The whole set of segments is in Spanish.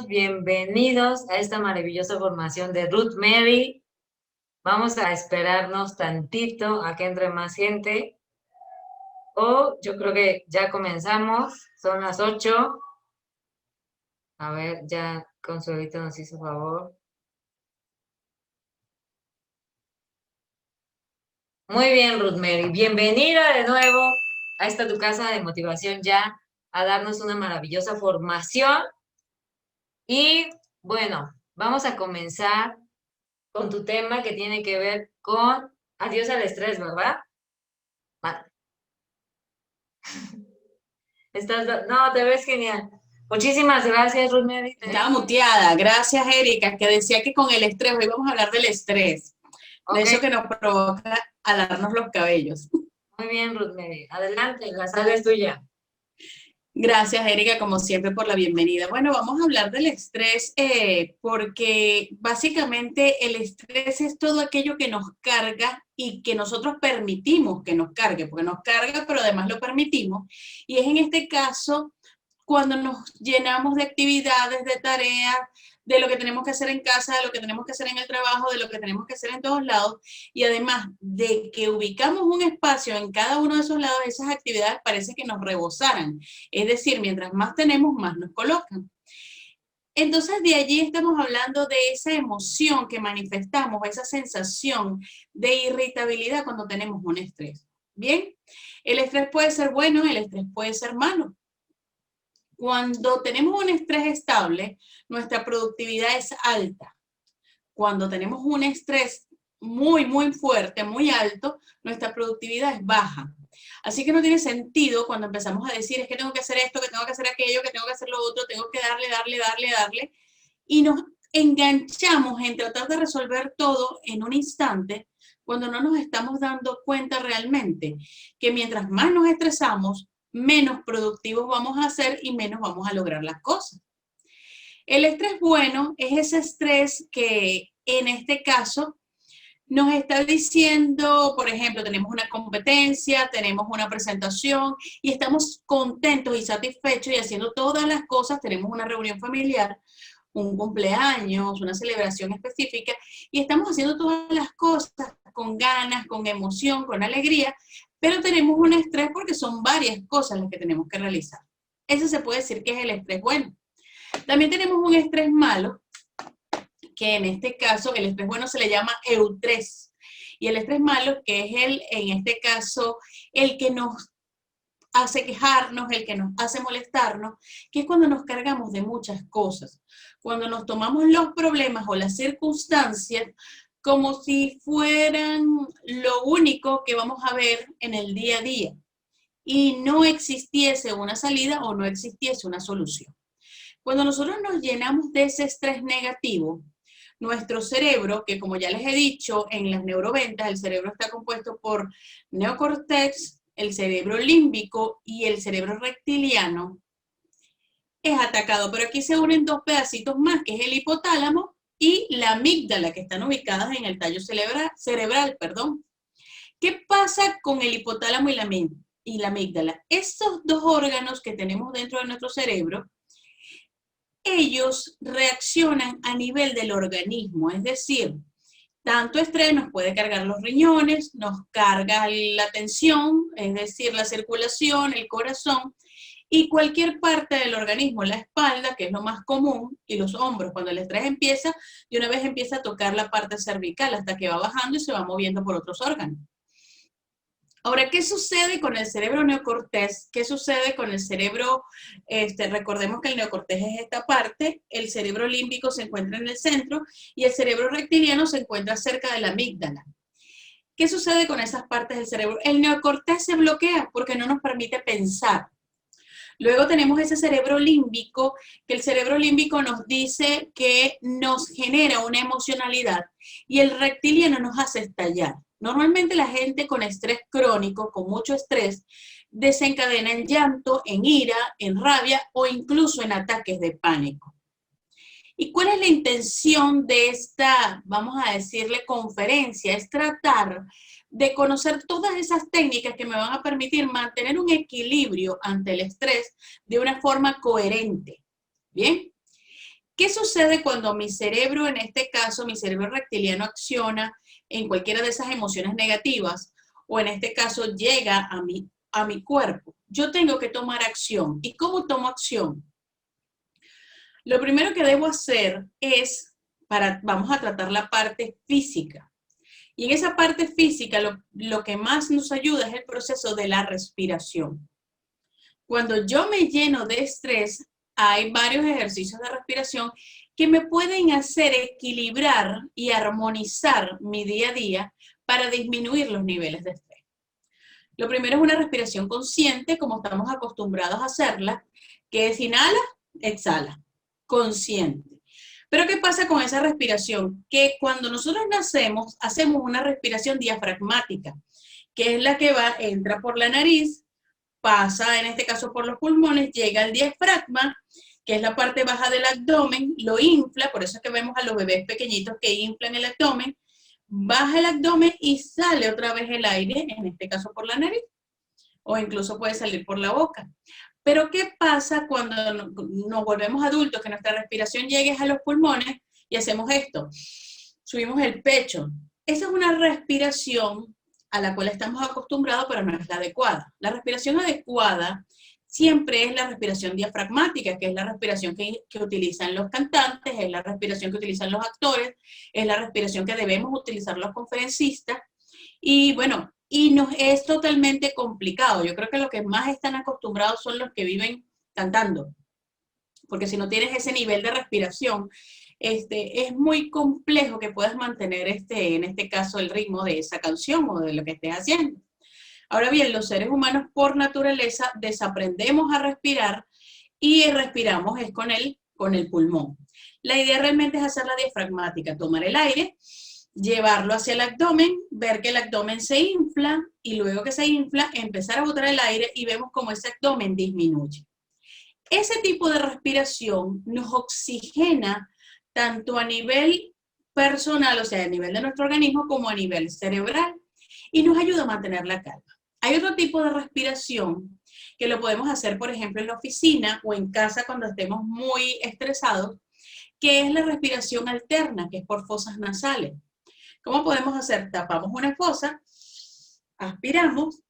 bienvenidos a esta maravillosa formación de Ruth Mary. Vamos a esperarnos tantito a que entre más gente. Yo creo que ya comenzamos, son las 8. A ver, ya Consuelito nos hizo favor. Muy bien, Ruth Mary. Bienvenida de nuevo a esta tu casa de motivación ya, a darnos una maravillosa formación. Y bueno, vamos a comenzar con tu tema que tiene que ver con adiós al estrés, ¿verdad? Vale. No, te ves genial. Muchísimas gracias, Ruth Mary. Estaba muteada. Gracias, Erika, que decía que con el estrés, hoy vamos a hablar del estrés, de eso que nos provoca alarnos los cabellos. Muy bien, Ruth Mary. Adelante, la sala es tuya. Gracias, Erika, como siempre, por la bienvenida. Bueno, vamos a hablar del estrés porque básicamente el estrés es todo aquello que nos carga y que nosotros permitimos que nos cargue, porque nos carga, pero además lo permitimos. Y es en este caso cuando nos llenamos de actividades, de tareas, de lo que tenemos que hacer en casa, de lo que tenemos que hacer en el trabajo, de lo que tenemos que hacer en todos lados, y además de que ubicamos un espacio en cada uno de esos lados, esas actividades parece que nos rebosaran. Es decir, mientras más tenemos, más nos colocan. Entonces, de allí estamos hablando de esa emoción que manifestamos, esa sensación de irritabilidad cuando tenemos un estrés. Bien, el estrés puede ser bueno, el estrés puede ser malo. Cuando tenemos un estrés estable, nuestra productividad es alta. Cuando tenemos un estrés muy fuerte, muy alto, nuestra productividad es baja. Así que no tiene sentido cuando empezamos a decir, es que tengo que hacer esto, que tengo que hacer aquello, que tengo que hacer lo otro, tengo que darle, y nos enganchamos en tratar de resolver todo en un instante, cuando no nos estamos dando cuenta realmente que mientras más nos estresamos, menos productivos vamos a ser y menos vamos a lograr las cosas. El estrés bueno es ese estrés que en este caso nos está diciendo, por ejemplo, tenemos una competencia, tenemos una presentación y estamos contentos y satisfechos y haciendo todas las cosas, tenemos una reunión familiar, un cumpleaños, una celebración específica y estamos haciendo todas las cosas con ganas, con emoción, con alegría, pero tenemos un estrés porque son varias cosas las que tenemos que realizar. Ese se puede decir que es el estrés bueno. También tenemos un estrés malo, que en este caso el estrés bueno se le llama eustrés. Y el estrés malo, que es en este caso, el que nos hace quejarnos, el que nos hace molestarnos, que es cuando nos cargamos de muchas cosas, cuando nos tomamos los problemas o las circunstancias como si fueran lo único que vamos a ver en el día a día y no existiese una salida o no existiese una solución. Cuando nosotros nos llenamos de ese estrés negativo, nuestro cerebro, que como ya les he dicho en las neuroventas, el cerebro está compuesto por neocortex, el cerebro límbico y el cerebro reptiliano, es atacado. Pero aquí se unen dos pedacitos más, que es el hipotálamo y la amígdala, que están ubicadas en el tallo cerebral. ¿Qué pasa con el hipotálamo y la amígdala? Estos dos órganos que tenemos dentro de nuestro cerebro, ellos reaccionan a nivel del organismo, es decir, tanto estrés nos puede cargar los riñones, nos carga la tensión, es decir, la circulación, el corazón, y cualquier parte del organismo, la espalda, que es lo más común, y los hombros, cuando el estrés empieza, de una vez empieza a tocar la parte cervical hasta que va bajando y se va moviendo por otros órganos. Ahora, ¿qué sucede con el cerebro neocortés? ¿Qué sucede con el cerebro? Recordemos que el neocortés es esta parte, el cerebro límbico se encuentra en el centro y el cerebro reptiliano se encuentra cerca de la amígdala. ¿Qué sucede con esas partes del cerebro? El neocortés se bloquea porque no nos permite pensar. Luego tenemos ese cerebro límbico, que el cerebro límbico nos dice que nos genera una emocionalidad y el reptiliano nos hace estallar. Normalmente la gente con estrés crónico, con mucho estrés, desencadena en llanto, en ira, en rabia o incluso en ataques de pánico. ¿Y cuál es la intención de esta, vamos a decirle, conferencia? Es tratar de conocer todas esas técnicas que me van a permitir mantener un equilibrio ante el estrés de una forma coherente. ¿Bien? ¿Qué sucede cuando mi cerebro, en este caso, mi cerebro reptiliano acciona en cualquiera de esas emociones negativas o en este caso llega a mi cuerpo? Yo tengo que tomar acción. ¿Y cómo tomo acción? Lo primero que debo hacer es, vamos a tratar la parte física. Y en esa parte física lo que más nos ayuda es el proceso de la respiración. Cuando yo me lleno de estrés, hay varios ejercicios de respiración que me pueden hacer equilibrar y armonizar mi día a día para disminuir los niveles de estrés. Lo primero es una respiración consciente, como estamos acostumbrados a hacerla, que es inhala, exhala, consciente. Pero ¿qué pasa con esa respiración? Que cuando nosotros nacemos, hacemos una respiración diafragmática, que es la que entra por la nariz, pasa en este caso por los pulmones, llega al diafragma, que es la parte baja del abdomen, lo infla, por eso es que vemos a los bebés pequeñitos que inflan el abdomen, baja el abdomen y sale otra vez el aire, en este caso por la nariz, o incluso puede salir por la boca. Pero ¿qué pasa cuando nos volvemos adultos, que nuestra respiración llegue a los pulmones y hacemos esto? Subimos el pecho. Esa es una respiración a la cual estamos acostumbrados, pero no es la adecuada. La respiración adecuada siempre es la respiración diafragmática, que es la respiración que utilizan los cantantes, es la respiración que utilizan los actores, es la respiración que debemos utilizar los conferencistas. Y bueno, y nos es totalmente complicado. Yo creo que los que más están acostumbrados son los que viven cantando, porque si no tienes ese nivel de respiración, es muy complejo que puedas mantener, en este caso, el ritmo de esa canción o de lo que estés haciendo. Ahora bien, los seres humanos por naturaleza desaprendemos a respirar y respiramos es con el pulmón. La idea realmente es hacerla diafragmática, tomar el aire, llevarlo hacia el abdomen, ver que el abdomen se infla y luego que se infla, empezar a botar el aire y vemos cómo ese abdomen disminuye. Ese tipo de respiración nos oxigena tanto a nivel personal, o sea, a nivel de nuestro organismo, como a nivel cerebral, y nos ayuda a mantener la calma. Hay otro tipo de respiración que lo podemos hacer, por ejemplo, en la oficina o en casa cuando estemos muy estresados, que es la respiración alterna, que es por fosas nasales. ¿Cómo podemos hacer? Tapamos una fosa, aspiramos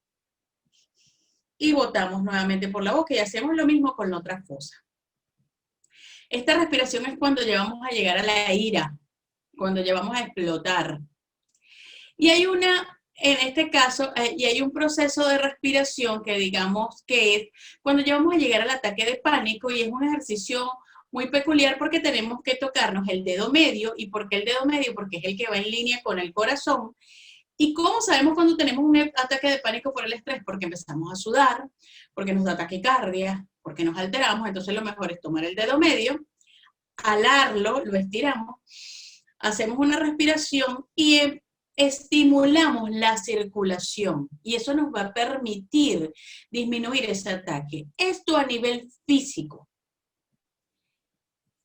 y botamos nuevamente por la boca y hacemos lo mismo con la otra fosa. Esta respiración es cuando llevamos a llegar a la ira, cuando llevamos a explotar. Y hay en este caso, y hay un proceso de respiración que digamos que es cuando llevamos a llegar al ataque de pánico y es un ejercicio muy peculiar porque tenemos que tocarnos el dedo medio. ¿Y por qué el dedo medio? Porque es el que va en línea con el corazón. ¿Y cómo sabemos cuando tenemos un ataque de pánico por el estrés? Porque empezamos a sudar, porque nos da taquicardia, porque nos alteramos. Entonces lo mejor es tomar el dedo medio, alarlo, lo estiramos, hacemos una respiración y estimulamos la circulación. Y eso nos va a permitir disminuir ese ataque. Esto a nivel físico.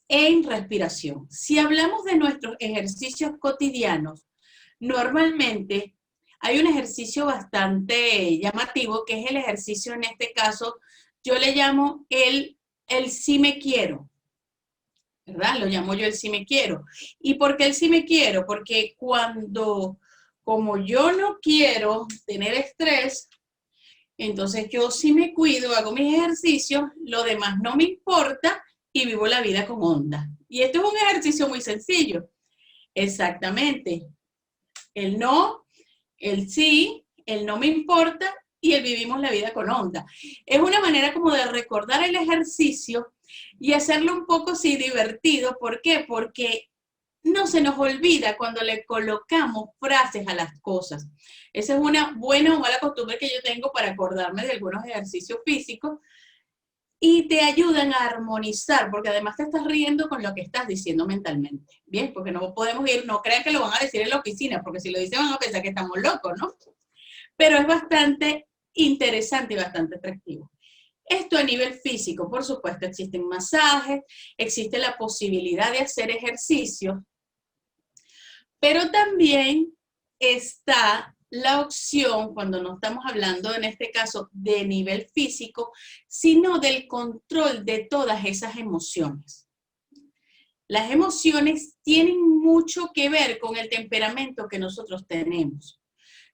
En respiración. Si hablamos de nuestros ejercicios cotidianos, normalmente hay un ejercicio bastante llamativo, que es el ejercicio, en este caso, yo le llamo el sí me quiero, ¿verdad? Lo llamo yo el sí me quiero. ¿Y por qué el sí me quiero? Porque como yo no quiero tener estrés, entonces yo sí me cuido, hago mis ejercicios, lo demás no me importa y vivo la vida con onda. Y esto es un ejercicio muy sencillo. Exactamente. El no, el sí, el no me importa y el vivimos la vida con onda. Es una manera como de recordar el ejercicio y hacerlo un poco sí divertido. ¿Por qué? Porque no se nos olvida cuando le colocamos frases a las cosas. Esa es una buena o mala costumbre que yo tengo para acordarme de algunos ejercicios físicos y te ayudan a armonizar, porque además te estás riendo con lo que estás diciendo mentalmente. Bien, porque no podemos ir, no crean que lo van a decir en la oficina, porque si lo dicen van a pensar que estamos locos, ¿no? Pero es bastante interesante y bastante atractivo. Esto a nivel físico, por supuesto, existen masajes, existe la posibilidad de hacer ejercicios, pero también está la opción, cuando no estamos hablando en este caso de nivel físico, sino del control de todas esas emociones. Las emociones tienen mucho que ver con el temperamento que nosotros tenemos.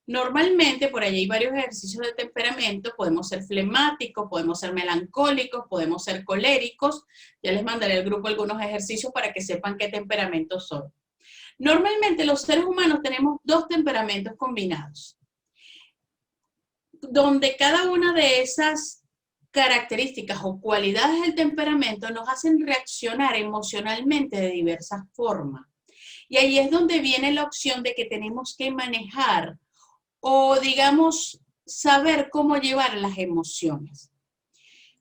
Normalmente, por ahí hay varios ejercicios de temperamento, podemos ser flemáticos, podemos ser melancólicos, podemos ser coléricos. Ya les mandaré al grupo algunos ejercicios para que sepan qué temperamentos son. Normalmente los seres humanos tenemos dos temperamentos combinados, donde cada una de esas características o cualidades del temperamento nos hacen reaccionar emocionalmente de diversas formas. Y ahí es donde viene la opción de que tenemos que manejar o, digamos, saber cómo llevar las emociones.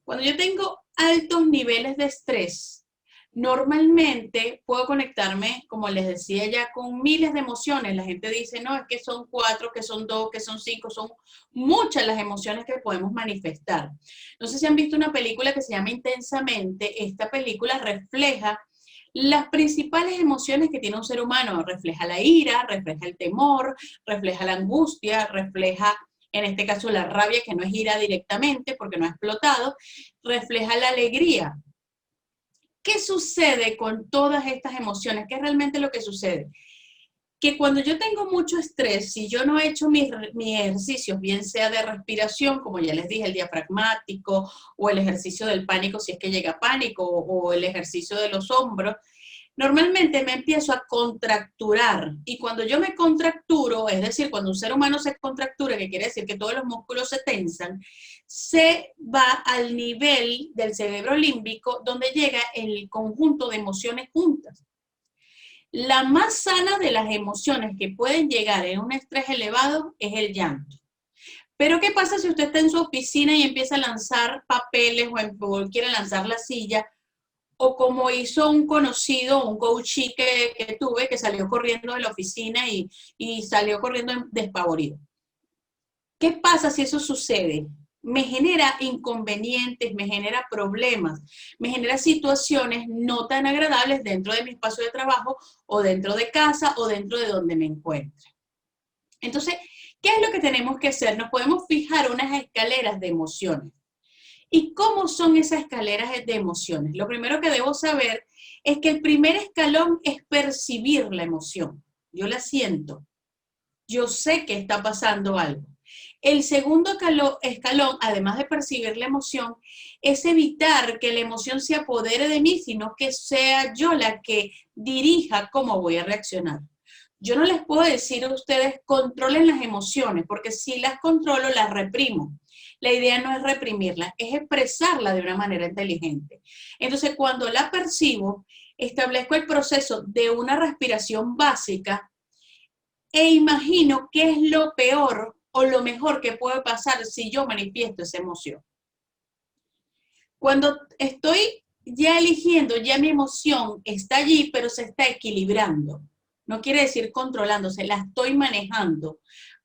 Cuando yo tengo altos niveles de estrés, normalmente puedo conectarme, como les decía ya, con miles de emociones. La gente dice, no, es que son 4, que son 2, que son 5, son muchas las emociones que podemos manifestar. No sé si han visto una película que se llama Intensamente. Esta película refleja las principales emociones que tiene un ser humano. Refleja la ira, refleja el temor, refleja la angustia, refleja, en este caso, la rabia, que no es ira directamente porque no ha explotado, refleja la alegría. ¿Qué sucede con todas estas emociones? ¿Qué es realmente lo que sucede? Que cuando yo tengo mucho estrés, si yo no he hecho mis ejercicios, bien sea de respiración, como ya les dije, el diafragmático, o el ejercicio del pánico, si es que llega pánico, o el ejercicio de los hombros, normalmente me empiezo a contracturar. Y cuando yo me contracturo, es decir, cuando un ser humano se contractura, que quiere decir que todos los músculos se tensan, se va al nivel del cerebro límbico, donde llega el conjunto de emociones juntas. La más sana de las emociones que pueden llegar en un estrés elevado es el llanto. Pero ¿qué pasa si usted está en su oficina y empieza a lanzar papeles o quiere lanzar la silla? O como hizo un conocido, un coachee que tuve, que salió corriendo de la oficina y salió corriendo despavorido. ¿Qué pasa si eso sucede? Me genera inconvenientes, me genera problemas, me genera situaciones no tan agradables dentro de mi espacio de trabajo o dentro de casa o dentro de donde me encuentre. Entonces, ¿qué es lo que tenemos que hacer? Nos podemos fijar unas escaleras de emociones. ¿Y cómo son esas escaleras de emociones? Lo primero que debo saber es que el primer escalón es percibir la emoción. Yo la siento. Yo sé que está pasando algo. El segundo escalón, además de percibir la emoción, es evitar que la emoción se apodere de mí, sino que sea yo la que dirija cómo voy a reaccionar. Yo no les puedo decir a ustedes, controlen las emociones, porque si las controlo, las reprimo. La idea no es reprimirlas, es expresarla de una manera inteligente. Entonces, cuando la percibo, establezco el proceso de una respiración básica e imagino qué es lo peor o lo mejor que puede pasar si yo manifiesto esa emoción. Cuando estoy ya eligiendo, ya mi emoción está allí, pero se está equilibrando. No quiere decir controlándose, la estoy manejando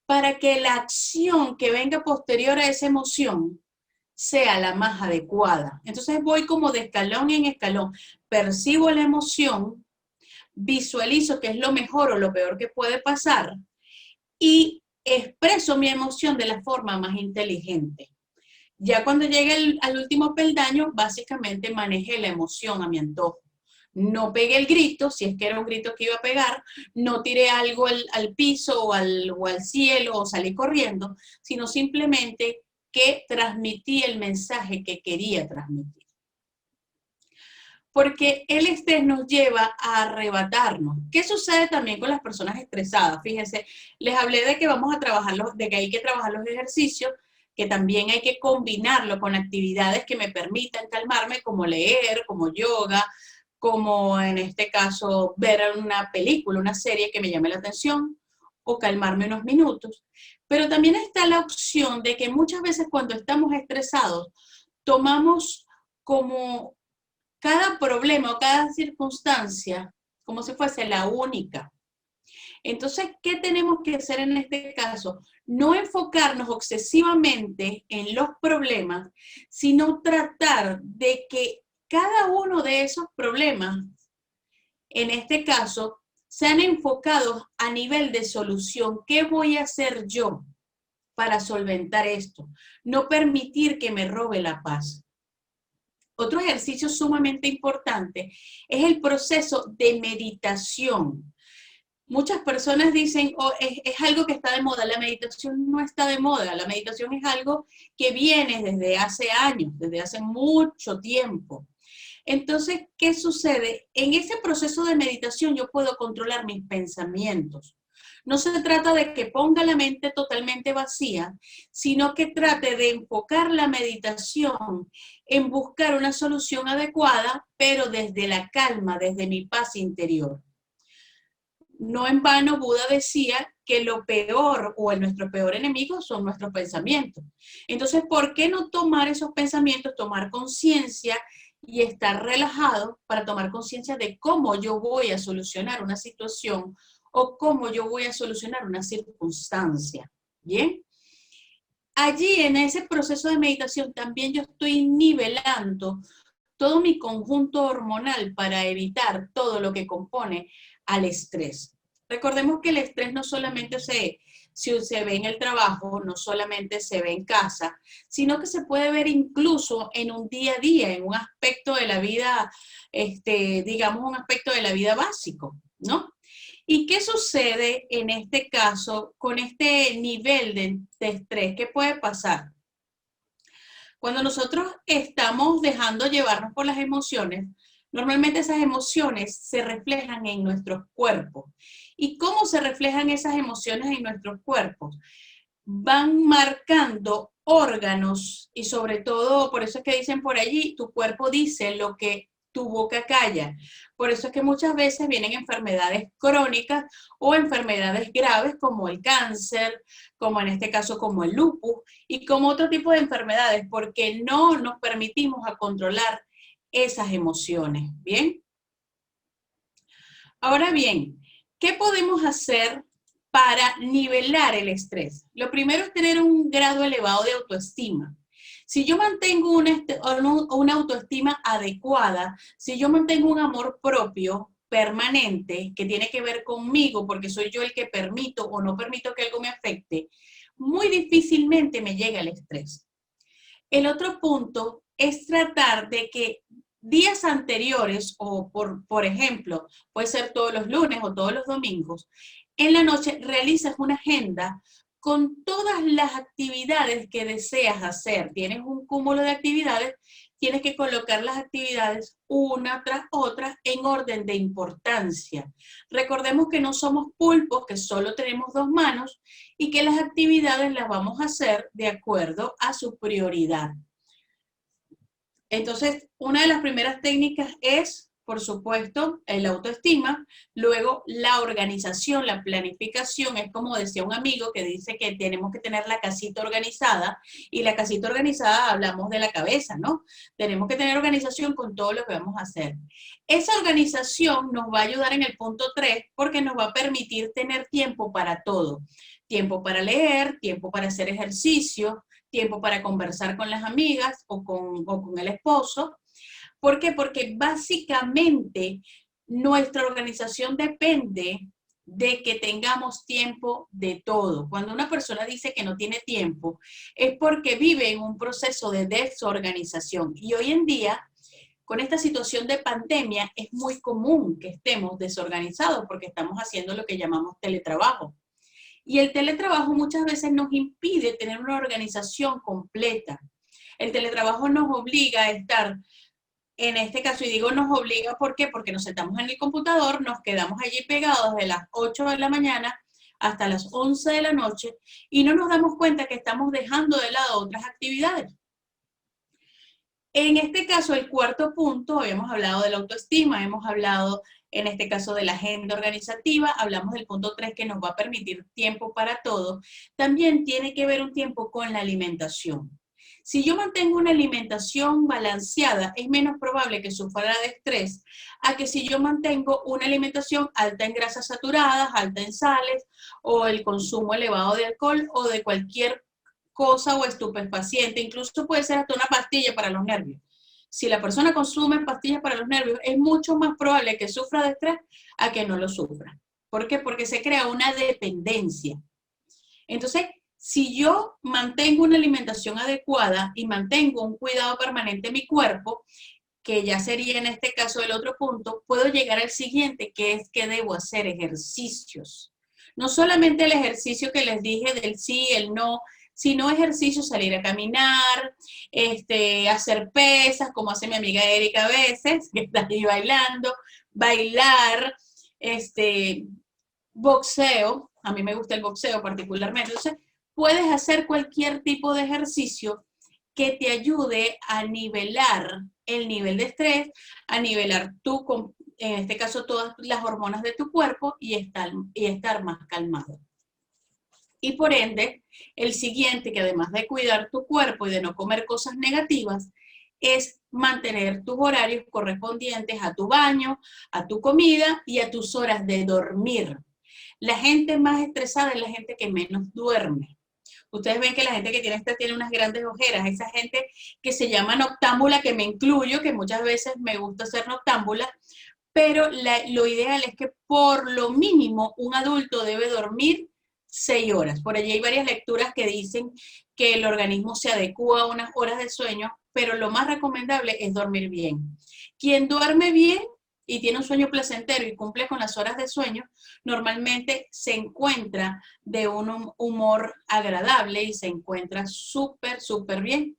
para que la acción que venga posterior a esa emoción sea la más adecuada. Entonces voy como de escalón en escalón, percibo la emoción, visualizo qué es lo mejor o lo peor que puede pasar y expreso mi emoción de la forma más inteligente. Ya cuando llegue al último peldaño, básicamente manejé la emoción a mi antojo. No pegué el grito, si es que era un grito que iba a pegar, no tiré algo al piso o al cielo o salí corriendo, sino simplemente que transmití el mensaje que quería transmitir. Porque el estrés nos lleva a arrebatarnos. ¿Qué sucede también con las personas estresadas? Fíjense, les hablé de que vamos a trabajar de que hay que trabajar los ejercicios, que también hay que combinarlo con actividades que me permitan calmarme, como leer, como yoga, como en este caso ver una película, una serie que me llame la atención, o calmarme unos minutos. Pero también está la opción de que muchas veces cuando estamos estresados, tomamos como cada problema o cada circunstancia como si fuese la única. Entonces, ¿qué tenemos que hacer en este caso? No enfocarnos obsesivamente en los problemas, sino tratar de que cada uno de esos problemas, en este caso, sean enfocados a nivel de solución. ¿Qué voy a hacer yo para solventar esto? No permitir que me robe la paz. otro ejercicio sumamente importante es el proceso de meditación. Muchas personas dicen, oh, es algo que está de moda. La meditación no está de moda. La meditación es algo que viene desde hace años, desde hace mucho tiempo. Entonces, ¿qué sucede? En ese proceso de meditación yo puedo controlar mis pensamientos. No se trata de que ponga la mente totalmente vacía, sino que trate de enfocar la meditación en buscar una solución adecuada, pero desde la calma, desde mi paz interior. No en vano Buda decía que lo peor o nuestro peor enemigo son nuestros pensamientos. Entonces, ¿por qué no tomar esos pensamientos, tomar conciencia y estar relajado para tomar conciencia de cómo yo voy a solucionar una situación o cómo yo voy a solucionar una circunstancia? ¿Bien? Allí en ese proceso de meditación también yo estoy nivelando todo mi conjunto hormonal para evitar todo lo que compone al estrés. Recordemos que el estrés no solamente se ve en el trabajo, no solamente se ve en casa, sino que se puede ver incluso en un día a día, en un aspecto de la vida, digamos un aspecto de la vida básico, ¿no? ¿Y qué sucede en este caso con este nivel de estrés? ¿Qué puede pasar? Cuando nosotros estamos dejando llevarnos por las emociones, normalmente esas emociones se reflejan en nuestros cuerpos. ¿Y cómo se reflejan esas emociones en nuestros cuerpos? Van marcando órganos y sobre todo, por eso es que dicen por allí, tu cuerpo dice lo que tu boca calla. Por eso es que muchas veces vienen enfermedades crónicas o enfermedades graves como el cáncer, como en este caso como el lupus y como otro tipo de enfermedades, porque no nos permitimos a controlar esas emociones. ¿Bien? Ahora bien, ¿qué podemos hacer para nivelar el estrés? Lo primero es tener un grado elevado de autoestima. Si yo mantengo una autoestima adecuada, si yo mantengo un amor propio permanente que tiene que ver conmigo, porque soy yo el que permito o no permito que algo me afecte, muy difícilmente me llega el estrés. El otro punto es tratar de que días anteriores, o por ejemplo, puede ser todos los lunes o todos los domingos, en la noche realizas una agenda con todas las actividades que deseas hacer. Tienes un cúmulo de actividades, tienes que colocar las actividades una tras otra en orden de importancia. Recordemos que no somos pulpos, que solo tenemos dos manos y que las actividades las vamos a hacer de acuerdo a su prioridad. Entonces, una de las primeras técnicas es, por supuesto, el autoestima, luego la organización, la planificación, es como decía un amigo que dice que tenemos que tener la casita organizada, y la casita organizada hablamos de la cabeza, ¿no? Tenemos que tener organización con todo lo que vamos a hacer. Esa organización nos va a ayudar en el punto 3 porque nos va a permitir tener tiempo para todo. Tiempo para leer, tiempo para hacer ejercicio, tiempo para conversar con las amigas o con el esposo. ¿Por qué? Porque básicamente nuestra organización depende de que tengamos tiempo de todo. Cuando una persona dice que no tiene tiempo, es porque vive en un proceso de desorganización. Y hoy en día, con esta situación de pandemia, es muy común que estemos desorganizados porque estamos haciendo lo que llamamos teletrabajo. Y el teletrabajo muchas veces nos impide tener una organización completa. El teletrabajo nos obliga a estar, en este caso, y digo nos obliga, ¿por qué? Porque nos sentamos en el computador, nos quedamos allí pegados de las 8 de la mañana hasta las 11 de la noche y no nos damos cuenta que estamos dejando de lado otras actividades. En este caso, el cuarto punto, habíamos hablado de la autoestima, hemos hablado en este caso de la agenda organizativa, hablamos del punto 3 que nos va a permitir tiempo para todo. También tiene que ver un tiempo con la alimentación. Si yo mantengo una alimentación balanceada, es menos probable que sufra de estrés a que si yo mantengo una alimentación alta en grasas saturadas, alta en sales o el consumo elevado de alcohol o de cualquier cosa o estupefaciente, incluso puede ser hasta una pastilla para los nervios. Si la persona consume pastillas para los nervios, es mucho más probable que sufra de estrés a que no lo sufra. ¿Por qué? Porque se crea una dependencia. Entonces, Si yo mantengo una alimentación adecuada y mantengo un cuidado permanente de mi cuerpo, que ya sería en este caso el otro punto, puedo llegar al siguiente, que es que debo hacer ejercicios. No solamente el ejercicio que les dije del sí, el no, sino ejercicios, salir a caminar, hacer pesas, como hace mi amiga Erika a veces, que está ahí bailando, bailar, boxeo, a mí me gusta el boxeo particularmente, entonces puedes hacer cualquier tipo de ejercicio que te ayude a nivelar el nivel de estrés, a nivelar en este caso, todas las hormonas de tu cuerpo y estar más calmado. Y por ende, el siguiente, que además de cuidar tu cuerpo y de no comer cosas negativas, es mantener tus horarios correspondientes a tu baño, a tu comida y a tus horas de dormir. La gente más estresada es la gente que menos duerme. Ustedes ven que la gente que tiene tiene unas grandes ojeras, esa gente que se llama noctámbula, que me incluyo, que muchas veces me gusta ser noctámbula, pero lo ideal es que por lo mínimo un adulto debe dormir 6 horas. Por allí hay varias lecturas que dicen que el organismo se adecua a unas horas de sueño, pero lo más recomendable es dormir bien. Quien duerme bien y tiene un sueño placentero y cumple con las horas de sueño, normalmente se encuentra de un humor agradable y se encuentra súper, súper bien.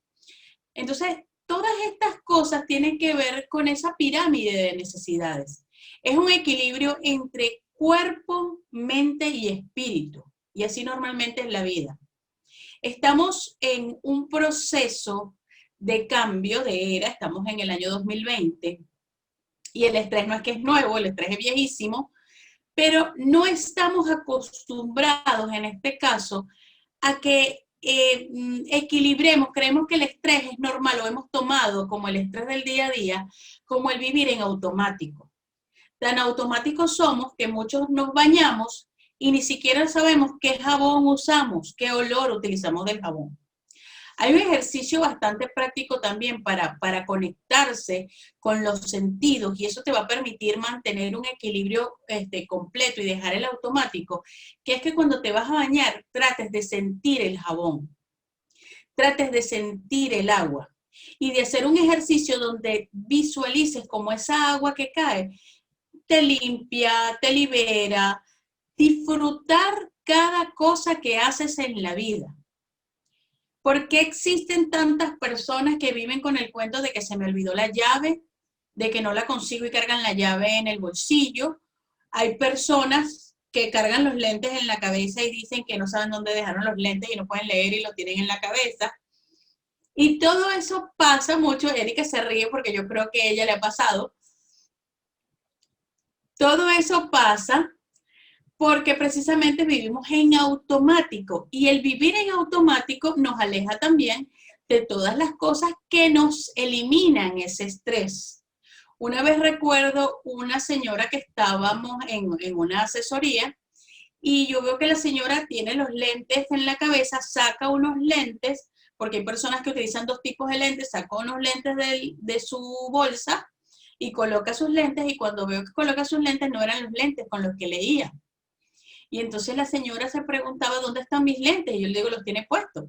Entonces, todas estas cosas tienen que ver con esa pirámide de necesidades. Es un equilibrio entre cuerpo, mente y espíritu. Y así normalmente es la vida. Estamos en un proceso de cambio de era, estamos en el año 2020 y el estrés no es que es nuevo, el estrés es viejísimo, pero no estamos acostumbrados en este caso a que equilibremos, creemos que el estrés es normal, lo hemos tomado como el estrés del día a día, como el vivir en automático. Tan automáticos somos que muchos nos bañamos y ni siquiera sabemos qué jabón usamos, qué olor utilizamos del jabón. Hay un ejercicio bastante práctico también para conectarse con los sentidos y eso te va a permitir mantener un equilibrio completo y dejar el automático, que es que cuando te vas a bañar trates de sentir el jabón, trates de sentir el agua y de hacer un ejercicio donde visualices como esa agua que cae te limpia, te libera, disfrutar cada cosa que haces en la vida. ¿Por qué existen tantas personas que viven con el cuento de que se me olvidó la llave, de que no la consigo y cargan la llave en el bolsillo? Hay personas que cargan los lentes en la cabeza y dicen que no saben dónde dejaron los lentes y no pueden leer y lo tienen en la cabeza. Y todo eso pasa mucho. Erika se ríe porque yo creo que a ella le ha pasado. Todo eso pasa porque precisamente vivimos en automático y el vivir en automático nos aleja también de todas las cosas que nos eliminan ese estrés. Una vez recuerdo una señora que estábamos en una asesoría y yo veo que la señora tiene los lentes en la cabeza, saca unos lentes, porque hay personas que utilizan 2 tipos de lentes, saca unos lentes de su bolsa y coloca sus lentes y cuando veo que coloca sus lentes no eran los lentes con los que leía. Y entonces la señora se preguntaba, ¿dónde están mis lentes? Y yo le digo, los tiene puestos.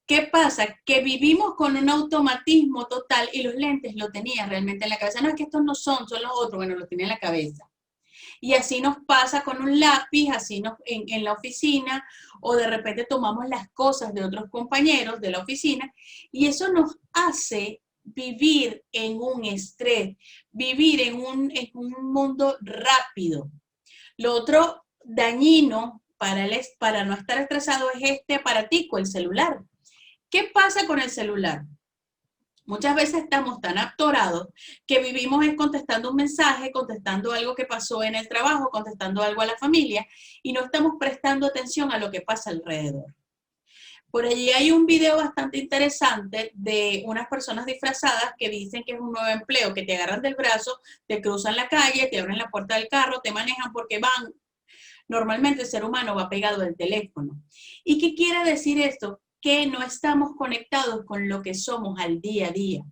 ¿Qué pasa? Que vivimos con un automatismo total y los lentes lo tenía realmente en la cabeza. No es que estos no son los otros, bueno, los tenía en la cabeza. Y así nos pasa con un lápiz, así en la oficina, o de repente tomamos las cosas de otros compañeros de la oficina, y eso nos hace vivir en un estrés, vivir en un mundo rápido. Lo otro dañino para no estar estresado es este aparatico, el celular. ¿Qué pasa con el celular? Muchas veces estamos tan atorados que vivimos contestando un mensaje, contestando algo que pasó en el trabajo, contestando algo a la familia y no estamos prestando atención a lo que pasa alrededor. Por allí hay un video bastante interesante de unas personas disfrazadas que dicen que es un nuevo empleo, que te agarran del brazo, te cruzan la calle, te abren la puerta del carro, te manejan porque van. Normalmente el ser humano va pegado al teléfono. ¿Y qué quiere decir esto? Que no estamos conectados con lo que somos al día a día.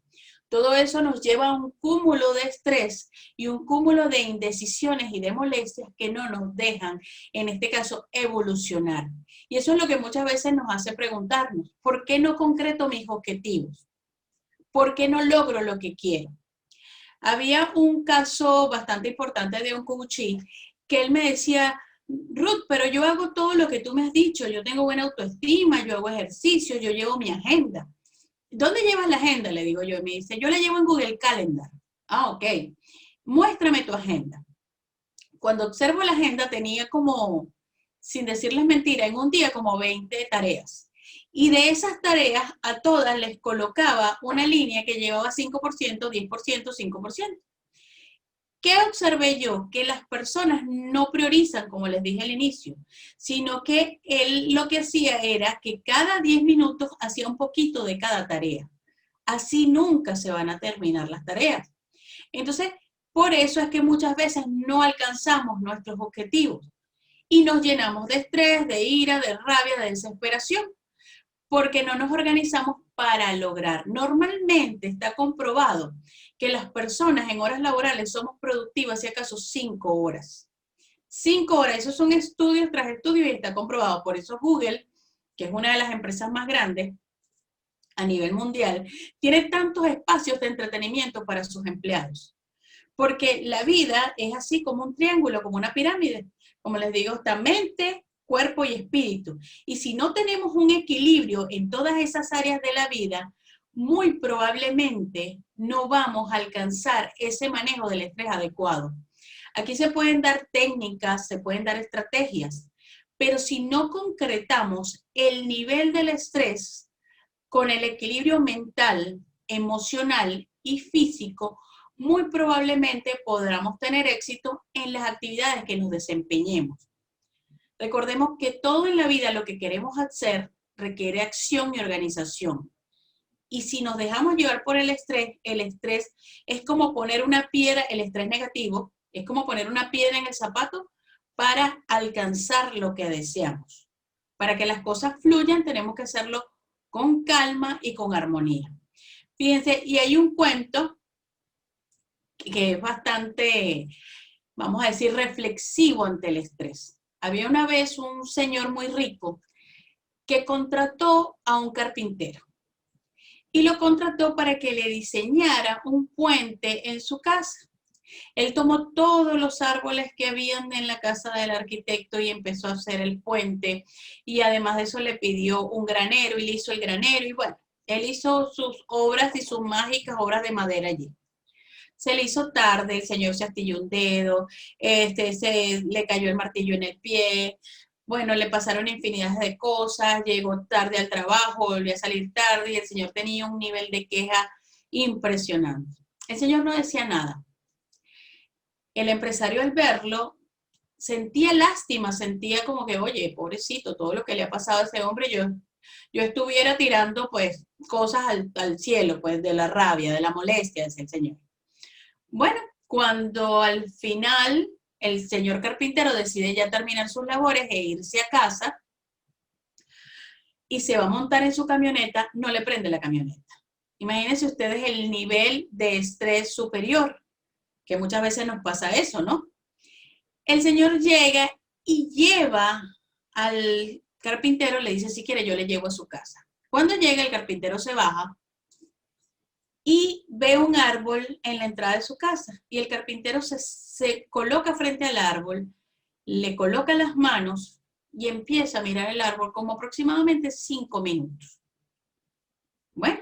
Todo eso nos lleva a un cúmulo de estrés y un cúmulo de indecisiones y de molestias que no nos dejan, en este caso, evolucionar. Y eso es lo que muchas veces nos hace preguntarnos, ¿por qué no concreto mis objetivos? ¿Por qué no logro lo que quiero? Había un caso bastante importante de un coachee que él me decía, Ruth, pero yo hago todo lo que tú me has dicho, yo tengo buena autoestima, yo hago ejercicio, yo llevo mi agenda. ¿Dónde llevas la agenda? Le digo yo. Y me dice, yo la llevo en Google Calendar. Ah, ok. Muéstrame tu agenda. Cuando observo la agenda tenía como, sin decirles mentira, en un día como 20 tareas. Y de esas tareas a todas les colocaba una línea que llevaba 5%, 10%, 5%. ¿Qué observé yo? Que las personas no priorizan, como les dije al inicio, sino que él lo que hacía era que cada 10 minutos hacía un poquito de cada tarea. Así nunca se van a terminar las tareas. Entonces, por eso es que muchas veces no alcanzamos nuestros objetivos y nos llenamos de estrés, de ira, de rabia, de desesperación, porque no nos organizamos para lograr. Normalmente está comprobado que las personas en horas laborales somos productivas, si acaso 5 horas. 5 horas, esos son estudios tras estudios y está comprobado. Por eso Google, que es una de las empresas más grandes a nivel mundial, tiene tantos espacios de entretenimiento para sus empleados. Porque la vida es así como un triángulo, como una pirámide. Como les digo, está mente, cuerpo y espíritu. Y si no tenemos un equilibrio en todas esas áreas de la vida, muy probablemente no vamos a alcanzar ese manejo del estrés adecuado. Aquí se pueden dar técnicas, se pueden dar estrategias, pero si no concretamos el nivel del estrés con el equilibrio mental, emocional y físico, muy probablemente podamos tener éxito en las actividades que nos desempeñemos. Recordemos que todo en la vida lo que queremos hacer requiere acción y organización. Y si nos dejamos llevar por el estrés es como poner una piedra, el estrés negativo, es como poner una piedra en el zapato para alcanzar lo que deseamos. Para que las cosas fluyan tenemos que hacerlo con calma y con armonía. Fíjense, y hay un cuento que es bastante, vamos a decir, reflexivo ante el estrés. Había una vez un señor muy rico que contrató a un carpintero y lo contrató para que le diseñara un puente en su casa. Él tomó todos los árboles que habían en la casa del arquitecto y empezó a hacer el puente, y además de eso le pidió un granero y le hizo el granero y bueno, él hizo sus obras y sus mágicas obras de madera allí. Se le hizo tarde, el señor se astilló un dedo, le cayó el martillo en el pie, bueno, le pasaron infinidad de cosas, llegó tarde al trabajo, volvió a salir tarde y el señor tenía un nivel de queja impresionante. El señor no decía nada. El empresario al verlo sentía lástima, sentía como que, oye, pobrecito, todo lo que le ha pasado a ese hombre, yo estuviera tirando pues cosas al cielo, pues de la rabia, de la molestia, decía el señor. Bueno, cuando al final el señor carpintero decide ya terminar sus labores e irse a casa y se va a montar en su camioneta, no le prende la camioneta. Imagínense ustedes el nivel de estrés superior, que muchas veces nos pasa eso, ¿no? El señor llega y lleva al carpintero, le dice, si quiere yo le llevo a su casa. Cuando llega el carpintero se baja y ve un árbol en la entrada de su casa y el carpintero se coloca frente al árbol, le coloca las manos y empieza a mirar el árbol como aproximadamente 5 minutos. Bueno,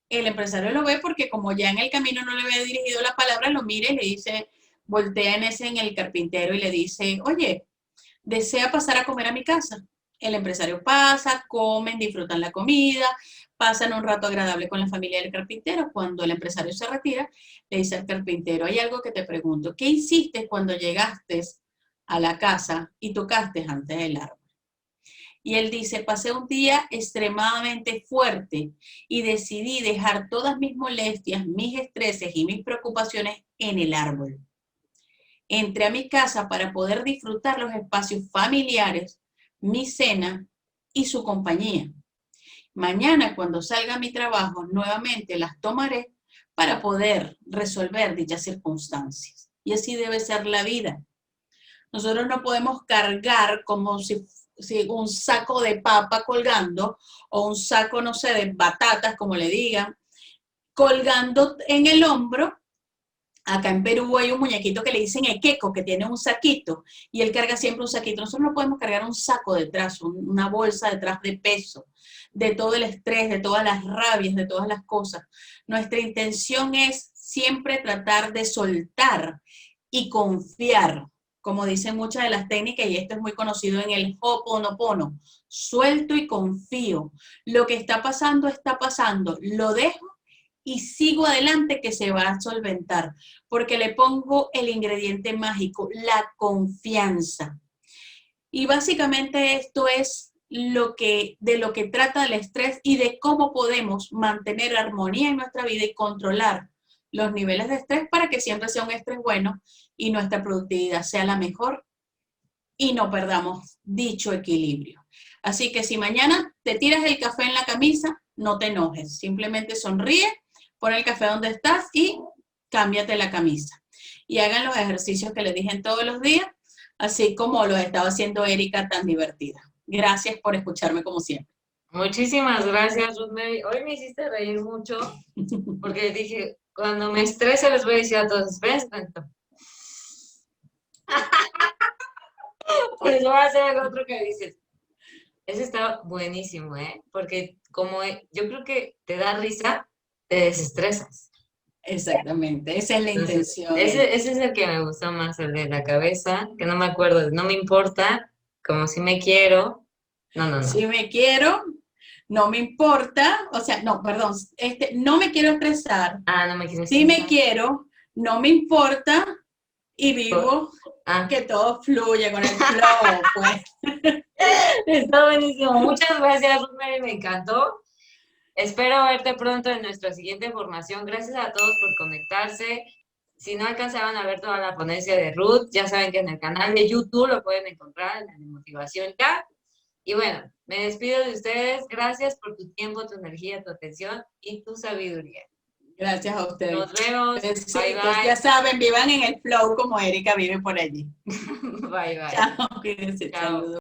el empresario lo ve porque como ya en el camino no le había dirigido la palabra, lo mira y le dice, voltea en el carpintero y le dice, oye, ¿desea pasar a comer a mi casa? El empresario pasa, comen, disfrutan la comida, pasan un rato agradable con la familia del carpintero. Cuando el empresario se retira, le dice al carpintero, hay algo que te pregunto, ¿qué hiciste cuando llegaste a la casa y tocaste antes el árbol? Y él dice, pasé un día extremadamente fuerte y decidí dejar todas mis molestias, mis estreses y mis preocupaciones en el árbol. Entré a mi casa para poder disfrutar los espacios familiares, mi cena y su compañía. Mañana, cuando salga a mi trabajo, nuevamente las tomaré para poder resolver dichas circunstancias. Y así debe ser la vida. Nosotros no podemos cargar como si un saco de papa colgando o un saco, no sé, de batatas, como le digan, colgando en el hombro. Acá en Perú hay un muñequito que le dicen equeco, que tiene un saquito, y él carga siempre un saquito. Nosotros no podemos cargar un saco detrás, una bolsa detrás de peso, de todo el estrés, de todas las rabias, de todas las cosas. Nuestra intención es siempre tratar de soltar y confiar, como dicen muchas de las técnicas, y esto es muy conocido en el Ho'oponopono. Suelto y confío. Lo que está pasando, lo dejo y sigo adelante que se va a solventar, porque le pongo el ingrediente mágico, la confianza. Y básicamente esto es de lo que trata el estrés y de cómo podemos mantener armonía en nuestra vida y controlar los niveles de estrés para que siempre sea un estrés bueno y nuestra productividad sea la mejor y no perdamos dicho equilibrio. Así que si mañana te tiras el café en la camisa, no te enojes, simplemente sonríe, pon el café donde estás y cámbiate la camisa. Y hagan los ejercicios que les dije todos los días, así como lo estaba haciendo Erika tan divertida. Gracias por escucharme como siempre. Muchísimas gracias, Rosemary. Hoy me hiciste reír mucho porque dije, cuando me estrese les voy a decir a todos, esperen, pues voy a hacer el otro que dices. Ese está buenísimo, ¿eh? Porque como yo creo que te da risa, te desestresas. Exactamente, esa es la Entonces, intención. ese es el que me gusta más, el de la cabeza, que no me acuerdo, no me importa, como si me quiero. No, no, no. Si me quiero, no me importa, o sea, no, perdón, no me quiero estresar. Ah, no me quieres Si me estresar. quiero, no me importa y vivo Ah, que todo fluya con el flow, pues. está buenísimo. Muchas gracias, Rosemary, me encantó. Espero verte pronto en nuestra siguiente formación. Gracias a todos por conectarse. Si no alcanzaron a ver toda la ponencia de Ruth, ya saben que en el canal de YouTube lo pueden encontrar en el de Motivación Ya. Y bueno, me despido de ustedes. Gracias por tu tiempo, tu energía, tu atención y tu sabiduría. Gracias a ustedes. Nos vemos. Besitos. Bye, bye. Ya saben, vivan en el flow como Erika vive por allí. Bye, bye. Chao, cuídense. Chao. Saludos.